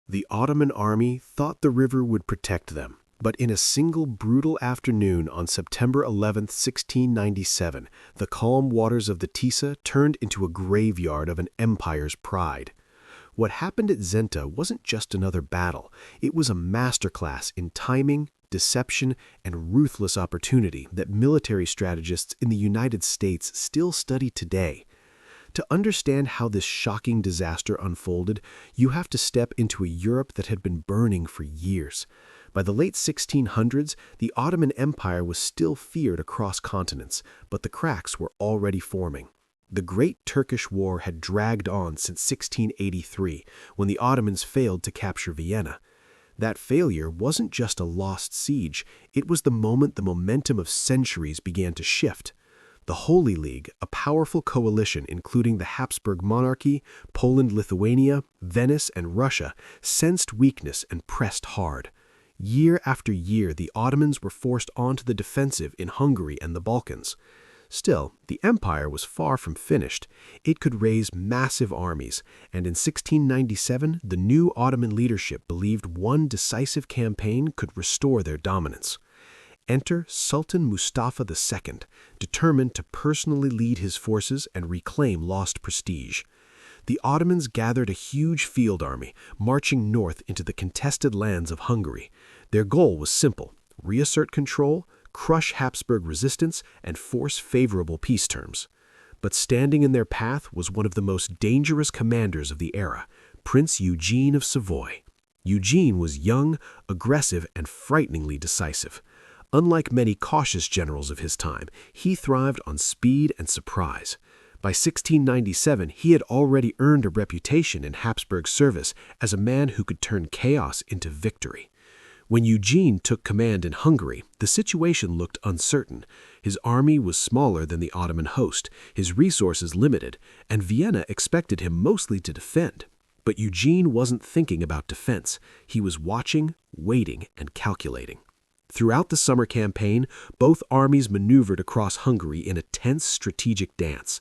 The Ottoman army thought the river would protect them, but in a single brutal afternoon on September 11, 1697, the calm waters of the Tisa turned into a graveyard of an empire's pride. What happened at Zenta wasn't just another battle. It was a masterclass in timing, deception, and ruthless opportunity that military strategists in the United States still study today. To understand how this shocking disaster unfolded, you have to step into a Europe that had been burning for years. By the late 1600s, the Ottoman Empire was still feared across continents, but the cracks were already forming. The Great Turkish War had dragged on since 1683, when the Ottomans failed to capture Vienna. That failure wasn't just a lost siege, it was the moment the momentum of centuries began to shift. The Holy League, a powerful coalition including the Habsburg Monarchy, Poland, Lithuania, Venice, and Russia, sensed weakness and pressed hard. Year after year, the Ottomans were forced onto the defensive in Hungary and the Balkans. Still, the empire was far from finished. It could raise massive armies, and in 1697, the new Ottoman leadership believed one decisive campaign could restore their dominance. Enter Sultan Mustafa II, determined to personally lead his forces and reclaim lost prestige. The Ottomans gathered a huge field army, marching north into the contested lands of Hungary. Their goal was simple: reassert control, crush Habsburg resistance, and force favorable peace terms. But standing in their path was one of the most dangerous commanders of the era, Prince Eugene of Savoy. Eugene was young, aggressive, and frighteningly decisive. Unlike many cautious generals of his time, he thrived on speed and surprise. By 1697, he had already earned a reputation in Habsburg service as a man who could turn chaos into victory. When Eugene took command in Hungary, the situation looked uncertain. His army was smaller than the Ottoman host, his resources limited, and Vienna expected him mostly to defend. But Eugene wasn't thinking about defense. He was watching, waiting, and calculating. Throughout the summer campaign, both armies maneuvered across Hungary in a tense strategic dance.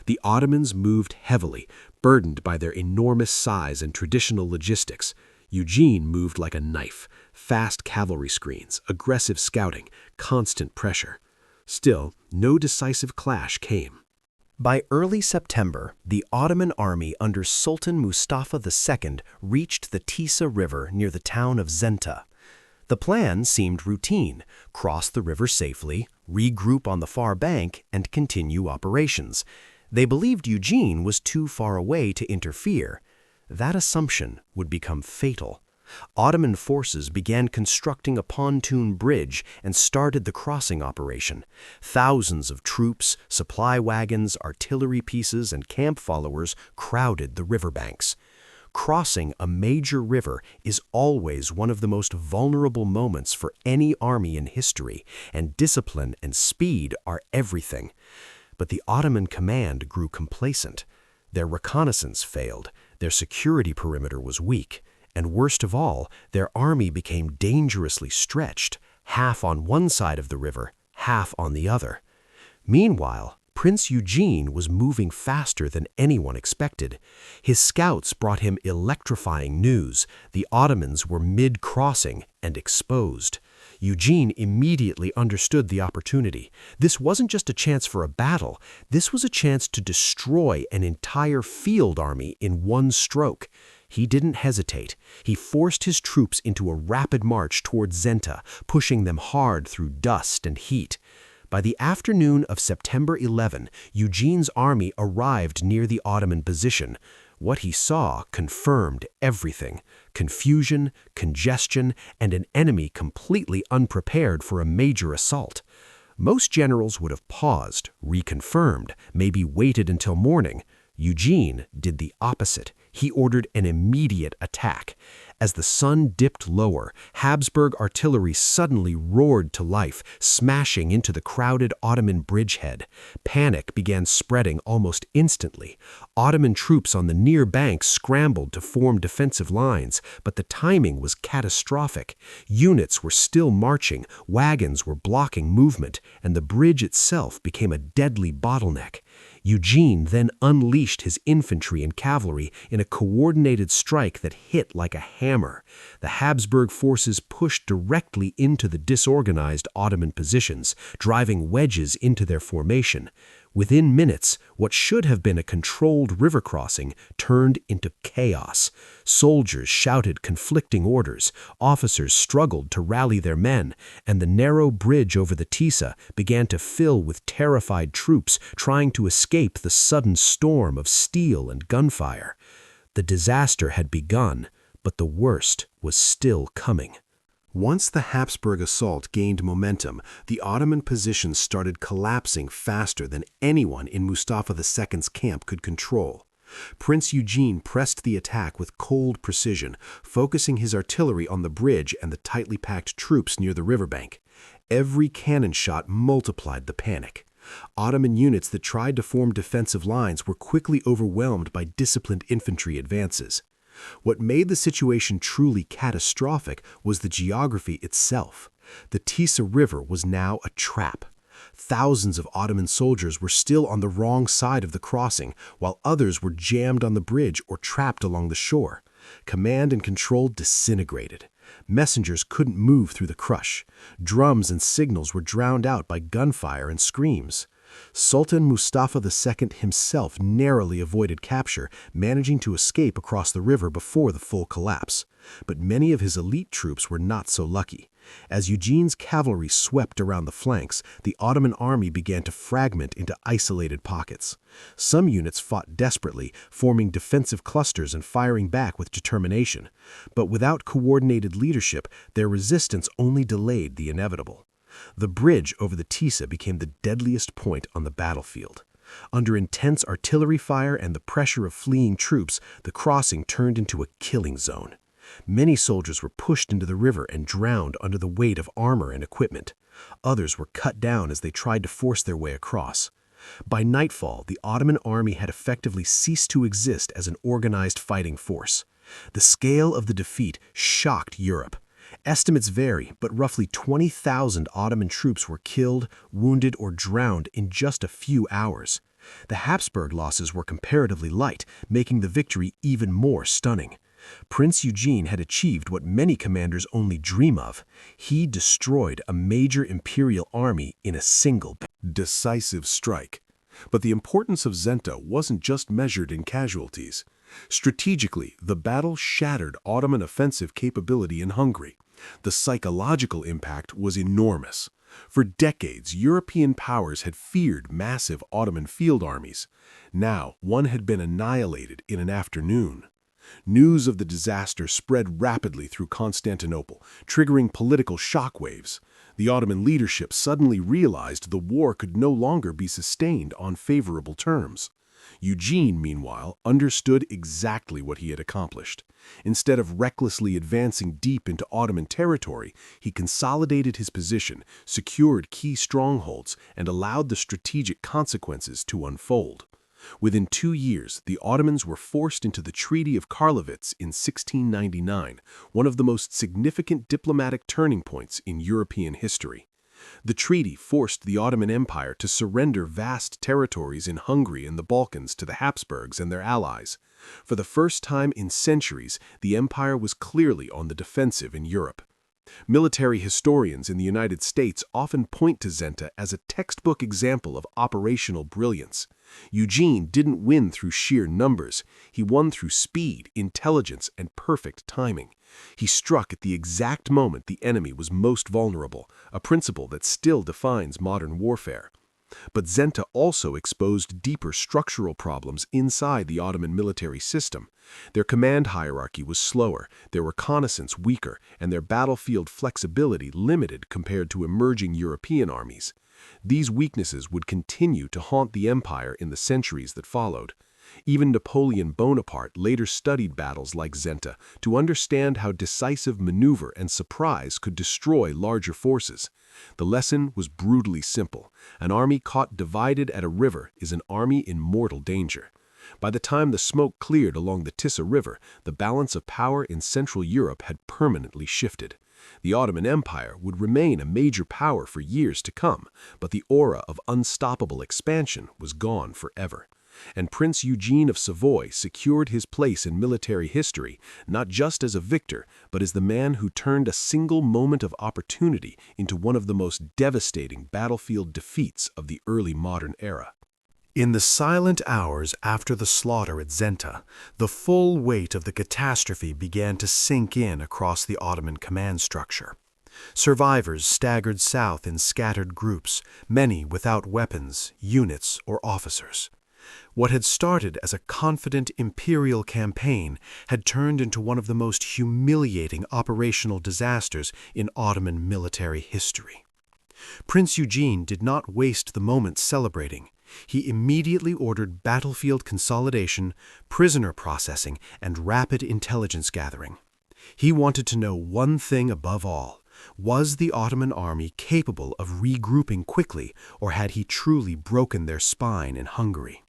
The Ottomans moved heavily, burdened by their enormous size and traditional logistics. Eugene moved like a knife, fast cavalry screens, aggressive scouting, constant pressure. Still, no decisive clash came. By early September, the Ottoman army under Sultan Mustafa II reached the Tisa River near the town of Zenta. The plan seemed routine: cross the river safely, regroup on the far bank, and continue operations. They believed Eugene was too far away to interfere. That assumption would become fatal. Ottoman forces began constructing a pontoon bridge and started the crossing operation. Thousands of troops, supply wagons, artillery pieces, and camp followers crowded the riverbanks. Crossing a major river is always one of the most vulnerable moments for any army in history, and discipline and speed are everything. But the Ottoman command grew complacent. Their reconnaissance failed, their security perimeter was weak, and worst of all, their army became dangerously stretched, half on one side of the river, half on the other. Meanwhile, Prince Eugene was moving faster than anyone expected. His scouts brought him electrifying news: the Ottomans were mid-crossing and exposed. Eugene immediately understood the opportunity. This wasn't just a chance for a battle, this was a chance to destroy an entire field army in one stroke. He didn't hesitate. He forced his troops into a rapid march toward Zenta, pushing them hard through dust and heat. By the afternoon of September 11, Eugene's army arrived near the Ottoman position. What he saw confirmed everything: confusion, congestion, and an enemy completely unprepared for a major assault. Most generals would have paused, reconfirmed, maybe waited until morning. Eugene did the opposite. He ordered an immediate attack. As the sun dipped lower, Habsburg artillery suddenly roared to life, smashing into the crowded Ottoman bridgehead. Panic began spreading almost instantly. Ottoman troops on the near bank scrambled to form defensive lines, but the timing was catastrophic. Units were still marching, wagons were blocking movement, and the bridge itself became a deadly bottleneck. Eugene then unleashed his infantry and cavalry in a coordinated strike that hit like a hammer. The Habsburg forces pushed directly into the disorganized Ottoman positions, driving wedges into their formation. Within minutes, what should have been a controlled river crossing turned into chaos. Soldiers shouted conflicting orders, officers struggled to rally their men, and the narrow bridge over the Tisa began to fill with terrified troops trying to escape the sudden storm of steel and gunfire. The disaster had begun, but the worst was still coming. Once the Habsburg assault gained momentum, the Ottoman positions started collapsing faster than anyone in Mustafa II's camp could control. Prince Eugene pressed the attack with cold precision, focusing his artillery on the bridge and the tightly packed troops near the riverbank. Every cannon shot multiplied the panic. Ottoman units that tried to form defensive lines were quickly overwhelmed by disciplined infantry advances. What made the situation truly catastrophic was the geography itself. The Tisa River was now a trap. Thousands of Ottoman soldiers were still on the wrong side of the crossing, while others were jammed on the bridge or trapped along the shore. Command and control disintegrated. Messengers couldn't move through the crush. Drums and signals were drowned out by gunfire and screams. Sultan Mustafa II himself narrowly avoided capture, managing to escape across the river before the full collapse. But many of his elite troops were not so lucky. As Eugene's cavalry swept around the flanks, the Ottoman army began to fragment into isolated pockets. Some units fought desperately, forming defensive clusters and firing back with determination. But without coordinated leadership, their resistance only delayed the inevitable. The bridge over the Tisa became the deadliest point on the battlefield. Under intense artillery fire and the pressure of fleeing troops, the crossing turned into a killing zone. Many soldiers were pushed into the river and drowned under the weight of armor and equipment. Others were cut down as they tried to force their way across. By nightfall, the Ottoman army had effectively ceased to exist as an organized fighting force. The scale of the defeat shocked Europe. Estimates vary, but roughly 20,000 Ottoman troops were killed, wounded, or drowned in just a few hours. The Habsburg losses were comparatively light, making the victory even more stunning. Prince Eugene had achieved what many commanders only dream of. He destroyed a major imperial army in a single decisive strike. But the importance of Zenta wasn't just measured in casualties. Strategically, the battle shattered Ottoman offensive capability in Hungary. The psychological impact was enormous. For decades, European powers had feared massive Ottoman field armies. Now, one had been annihilated in an afternoon. News of the disaster spread rapidly through Constantinople, triggering political shockwaves. The Ottoman leadership suddenly realized the war could no longer be sustained on favorable terms. Eugene, meanwhile, understood exactly what he had accomplished. Instead of recklessly advancing deep into Ottoman territory, he consolidated his position, secured key strongholds, and allowed the strategic consequences to unfold. Within 2 years, the Ottomans were forced into the Treaty of Karlowitz in 1699, one of the most significant diplomatic turning points in European history. The treaty forced the Ottoman Empire to surrender vast territories in Hungary and the Balkans to the Habsburgs and their allies. For the first time in centuries, the empire was clearly on the defensive in Europe. Military historians in the United States often point to Zenta as a textbook example of operational brilliance. Eugene didn't win through sheer numbers. He won through speed, intelligence, and perfect timing. He struck at the exact moment the enemy was most vulnerable, a principle that still defines modern warfare. But Zenta also exposed deeper structural problems inside the Ottoman military system. Their command hierarchy was slower, their reconnaissance weaker, and their battlefield flexibility limited compared to emerging European armies. These weaknesses would continue to haunt the empire in the centuries that followed. Even Napoleon Bonaparte later studied battles like Zenta to understand how decisive maneuver and surprise could destroy larger forces. The lesson was brutally simple. An army caught divided at a river is an army in mortal danger. By the time the smoke cleared along the Tisa River, the balance of power in Central Europe had permanently shifted. The Ottoman Empire would remain a major power for years to come, but the aura of unstoppable expansion was gone forever. And Prince Eugene of Savoy secured his place in military history, not just as a victor, but as the man who turned a single moment of opportunity into one of the most devastating battlefield defeats of the early modern era. In the silent hours after the slaughter at Zenta, the full weight of the catastrophe began to sink in across the Ottoman command structure. Survivors staggered south in scattered groups, many without weapons, units, or officers. What had started as a confident imperial campaign had turned into one of the most humiliating operational disasters in Ottoman military history. Prince Eugene did not waste the moment celebrating. He immediately ordered battlefield consolidation, prisoner processing, and rapid intelligence gathering. He wanted to know one thing above all. Was the Ottoman army capable of regrouping quickly, or had he truly broken their spine in Hungary?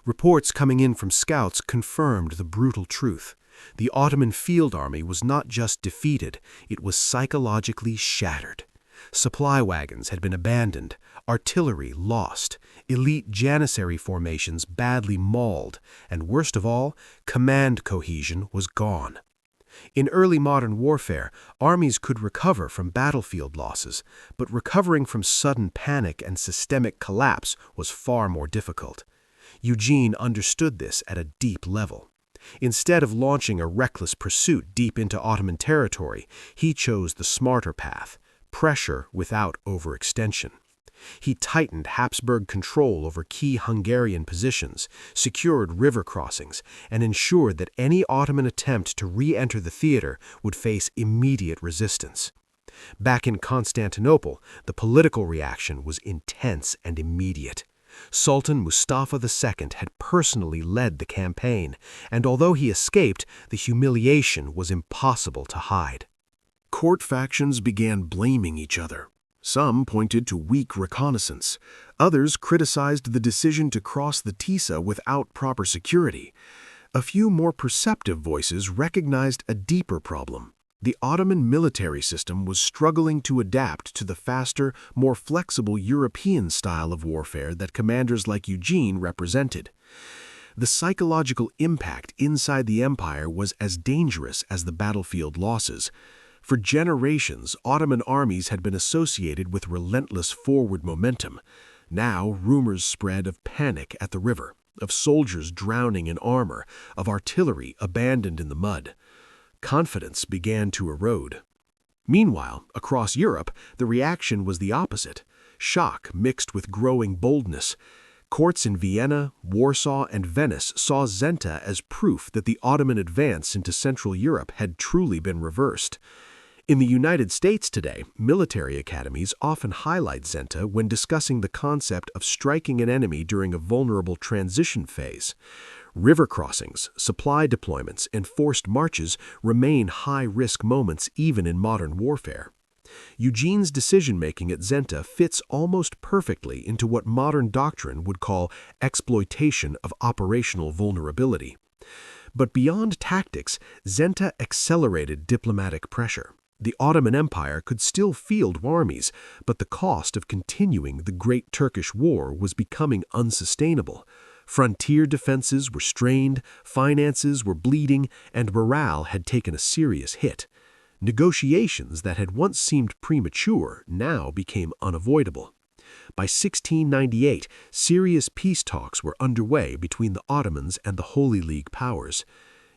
Reports coming in from scouts confirmed the brutal truth. The Ottoman field army was not just defeated, it was psychologically shattered. Supply wagons had been abandoned, artillery lost, elite Janissary formations badly mauled, and worst of all, command cohesion was gone. In early modern warfare, armies could recover from battlefield losses, but recovering from sudden panic and systemic collapse was far more difficult. Eugene understood this at a deep level. Instead of launching a reckless pursuit deep into Ottoman territory, he chose the smarter path: pressure without overextension. He tightened Habsburg control over key Hungarian positions, secured river crossings, and ensured that any Ottoman attempt to re-enter the theater would face immediate resistance. Back in Constantinople, the political reaction was intense and immediate. Sultan Mustafa II had personally led the campaign, and although he escaped, the humiliation was impossible to hide. Court factions began blaming each other. Some pointed to weak reconnaissance. Others criticized the decision to cross the Tisa without proper security. A few more perceptive voices recognized a deeper problem. The Ottoman military system was struggling to adapt to the faster, more flexible European style of warfare that commanders like Eugene represented. The psychological impact inside the empire was as dangerous as the battlefield losses. For generations, Ottoman armies had been associated with relentless forward momentum. Now, rumors spread of panic at the river, of soldiers drowning in armor, of artillery abandoned in the mud. Confidence began to erode. Meanwhile, across Europe, the reaction was the opposite: shock mixed with growing boldness. Courts in Vienna, Warsaw, and Venice saw Zenta as proof that the Ottoman advance into Central Europe had truly been reversed. In the United States today, military academies often highlight Zenta when discussing the concept of striking an enemy during a vulnerable transition phase. River crossings, supply deployments, and forced marches remain high-risk moments even in modern warfare. Eugene's decision-making at Zenta fits almost perfectly into what modern doctrine would call exploitation of operational vulnerability. But beyond tactics, Zenta accelerated diplomatic pressure. The Ottoman Empire could still field armies, but the cost of continuing the Great Turkish War was becoming unsustainable. Frontier defenses were strained, finances were bleeding, and morale had taken a serious hit. Negotiations that had once seemed premature now became unavoidable. By 1698, serious peace talks were underway between the Ottomans and the Holy League powers.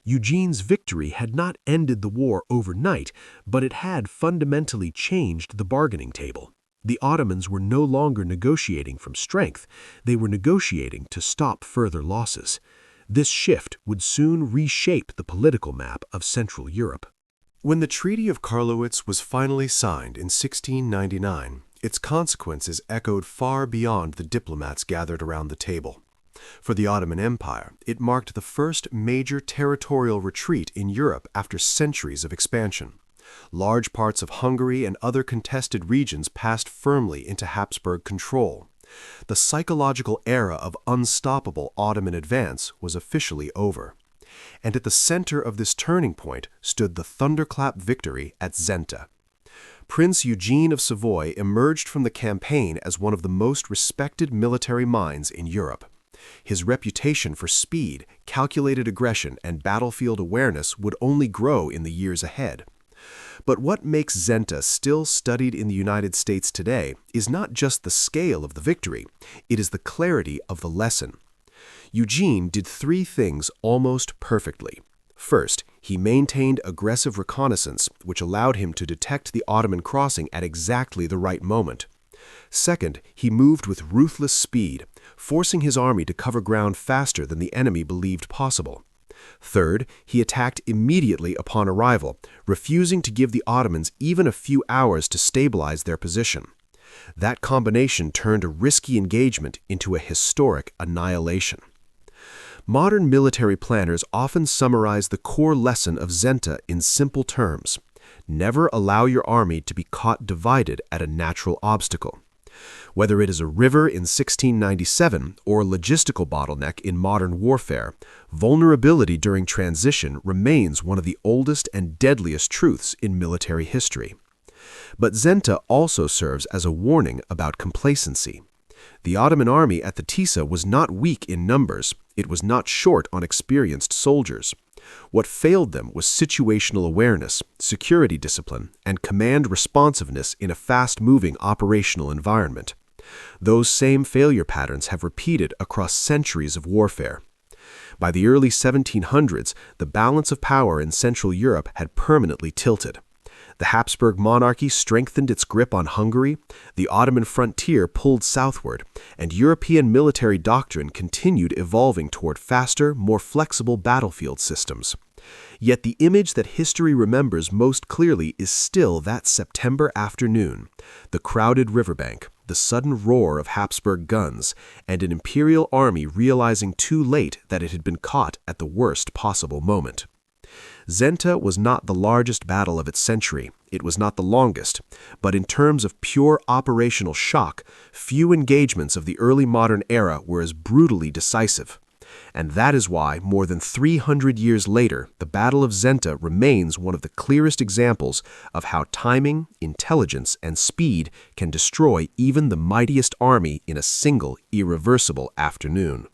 Eugene's victory had not ended the war overnight, but it had fundamentally changed the bargaining table. The Ottomans were no longer negotiating from strength, they were negotiating to stop further losses. This shift would soon reshape the political map of Central Europe. When the Treaty of Karlowitz was finally signed in 1699, its consequences echoed far beyond the diplomats gathered around the table. For the Ottoman Empire, it marked the first major territorial retreat in Europe after centuries of expansion. Large parts of Hungary and other contested regions passed firmly into Habsburg control. The psychological era of unstoppable Ottoman advance was officially over. And at the center of this turning point stood the thunderclap victory at Zenta. Prince Eugene of Savoy emerged from the campaign as one of the most respected military minds in Europe. His reputation for speed, calculated aggression, and battlefield awareness would only grow in the years ahead. But what makes Zenta still studied in the United States today is not just the scale of the victory, it is the clarity of the lesson. Eugene did three things almost perfectly. First, he maintained aggressive reconnaissance, which allowed him to detect the Ottoman crossing at exactly the right moment. Second, he moved with ruthless speed, forcing his army to cover ground faster than the enemy believed possible. Third, he attacked immediately upon arrival, refusing to give the Ottomans even a few hours to stabilize their position. That combination turned a risky engagement into a historic annihilation. Modern military planners often summarize the core lesson of Zenta in simple terms: never allow your army to be caught divided at a natural obstacle. Whether it is a river in 1697 or a logistical bottleneck in modern warfare, vulnerability during transition remains one of the oldest and deadliest truths in military history. But Zenta also serves as a warning about complacency. The Ottoman army at the Tisa was not weak in numbers, it was not short on experienced soldiers. What failed them was situational awareness, security discipline, and command responsiveness in a fast-moving operational environment. Those same failure patterns have repeated across centuries of warfare. By the early 1700s, the balance of power in Central Europe had permanently tilted. The Habsburg Monarchy strengthened its grip on Hungary, the Ottoman frontier pulled southward, and European military doctrine continued evolving toward faster, more flexible battlefield systems. Yet the image that history remembers most clearly is still that September afternoon: the crowded riverbank, the sudden roar of Habsburg guns, and an imperial army realizing too late that it had been caught at the worst possible moment. Zenta was not the largest battle of its century, it was not the longest, but in terms of pure operational shock, few engagements of the early modern era were as brutally decisive. And that is why, more than 300 years later, the Battle of Zenta remains one of the clearest examples of how timing, intelligence, and speed can destroy even the mightiest army in a single, irreversible afternoon.